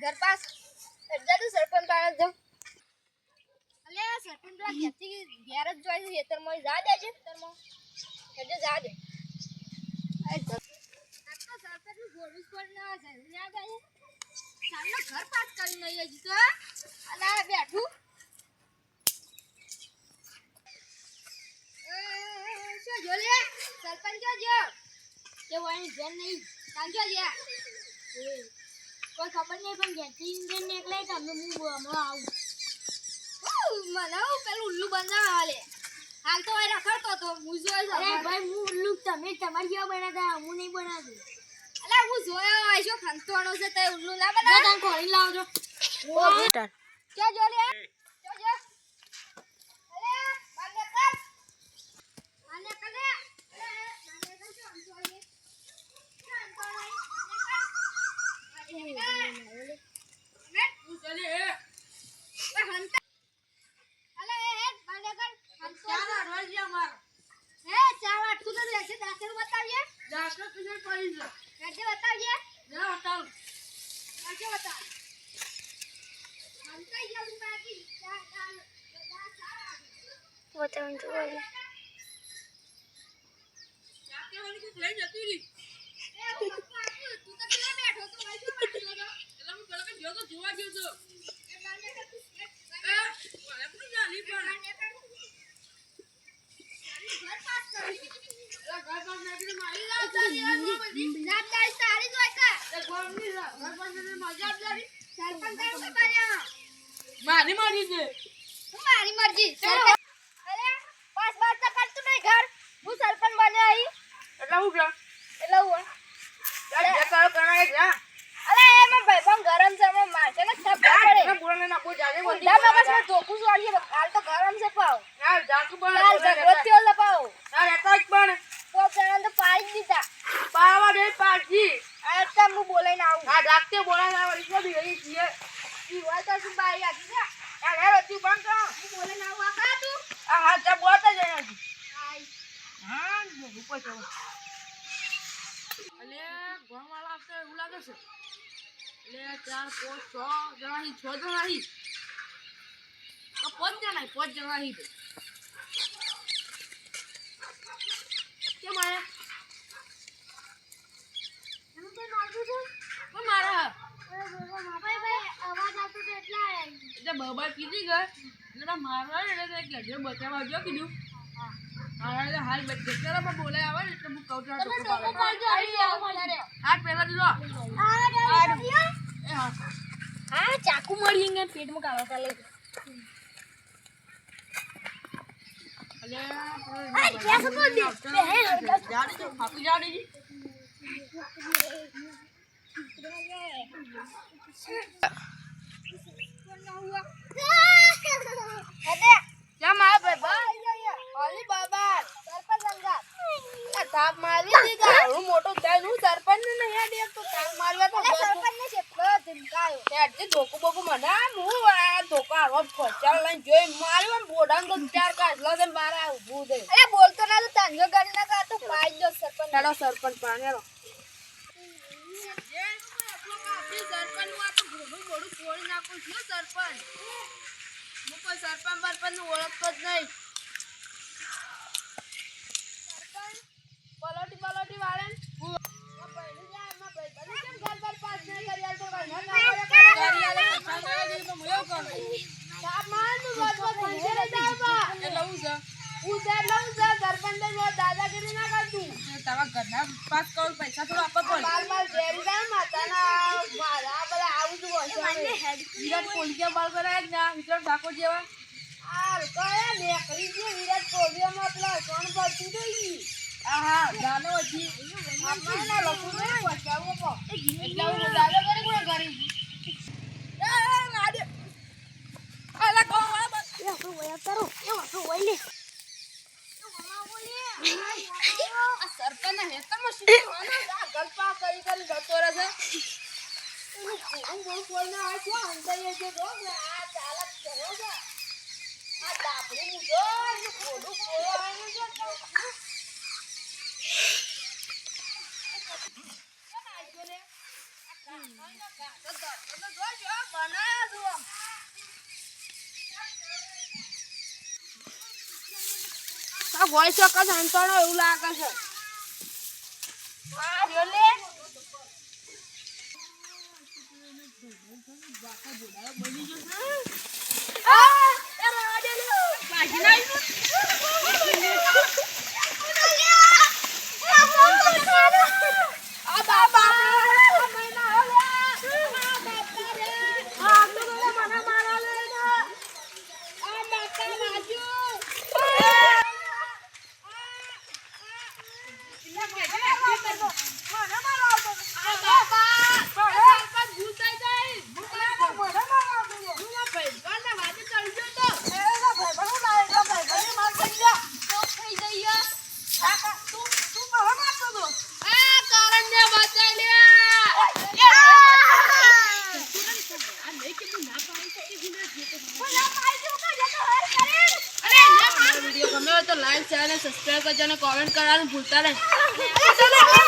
घर पास सरपंच पास जाओ अले सरपंच गैरेज जो खेतर में जा दे खेतर में जा दे सरपंच बोलूस पड़ना याद आए सामने घर पास कर नहीं है तो अला बैठू શું જો લે સરપંચ જો કે વાણી જન નહીં કાંજો લે કોઈ ખબર નહીં પણ જેથી ઇન્જિન ને એકલા તમે હું હમણાં આવું મને પેલું ઉલ્લુ બનાવવા લે હાલ તો એ રખડતો તો હું જોઈ અરે ભાઈ હું ઉલ્લુ તમે તમારી જેવા બનાતા હું નહીં બનાતું અલે હું જોયો આજો ખંતોણો છે તે ઉલ્લુ ના બના તને ખોરી લાવજો કે જો લે જો મારી મરજી છે મારી મરજી અરે પાસ બાર તો કરતું નહીં ઘર હું સરપંચ બને આવી એટલે હું કે એટલે હું યાર જે કરો કરના એક જા અરે એમાં ભાઈ પણ ગરમ છે એમાં મારશે ને છપ પડે ના બોલને ના કોઈ જાજે બોલ દા મગજમાં ધોકું છોડીએ હાલ તો ગરમ છે પાવ યાર જાકુ બોલ હાલ જગરત્યો લે પાવ યાર એતા જ પણ પોપ જણા તો પાડી દીધા પાવા દે પાજી આ તો હું બોલાઈને આવું હા ડાકતે બોલાઈને આવ રીસો બી ગઈ છીએ ઈ વાત તો શું બાઈ આજી જા યાર હેરો તું બંધ કર હું બોલાઈને આવું આ કા તું આ હા જા બોલતા જઈ આજી હા ઉપર ચલો અલે ગોળવાળા આવતા એવું લાગે છે એટલે 4 5 6 જણા 6 જણા તો 5 જણા કેમ આયા એમ તો મારતું છે કોણ મારા ભાઈ અવાજ આવતો તો એટલે આયા એટલે બબા કીધી ગઈ એટલે મારવા એટલે કે જો બચાવવા જો કીધું હા હાલ બચ્ચે માં બોલાય આવે એટલે હું કહું છું હાથ પહેલા દીધો હા ચાકુ મળી ગઈ પેટમાં કાળો કાલે અલે આ કેસ તો દે જાડી જો ફાપી જાડી જી અરે क्या मार बाबा ओली बाबा सरपंच अंगात थाप मारी દીધા હું મોટો થાય હું સરપંચ ને નહીં આડી તો થાપ મારવા તો સરપંચ ને છેપલો ધમકાયો તે ધોકો બોકો મને હું આ ધોકા રોબ ખોચાળ લઈને જોઈ મારવા બોડાન તો ચાર કાઢલો દે બારા ઊભું દે અરે બોલતો ના તો તાંજો ગાડી ના કા તો પાઈ જો સરપંચ હેડો સરપંચ પાણેલો જે આપણો કાપી સરપંચ માં તો ઘોડું ફોડી નાખું છું સરપંચ હું કોઈ સરપંચ બરપંચ નું ઓળખતો જ નહીં સરપંચ પલોટી વાળે દાદાગીરી ના કરતું તારા ઘરના પાસ કરોડ પૈસા થોડા આપવા પડે બાર ઘેરી જાય માતાના મારા બધા આવું જ હોય વિરાટ કોહલી કે બાલ કરાય ના વિક્રમ ઠાકોર જેવા આ કયા નેકરી જે વિરાટ કોહલી માં આપલા કોણ પડતું ગઈ આહા ગાનો હતી આપણે ના લોકો ને પચાવો કો એટલે હું દાદા કરી કોણ કરી એ માડે આલા કો વાળા બસ એ આપણો વયા કરો એ વાતો વઈ લે આ સરપંચ ને હેતરમાં શું આના ગલપા કરી જતો રહે છે હું કોઈને આ છો અંતરીએ છે જો આ ચાલક કરો છે આ ડાબડી જો થોડું કોવાનું છે આ વોઇસ ચોક્કસ અંતણો એવું લાગે છે હા જો લે લાઈક શેર અને સબસ્ક્રાઇબ કરજો અને કોમેન્ટ કરવાનું ભૂલતા નહીં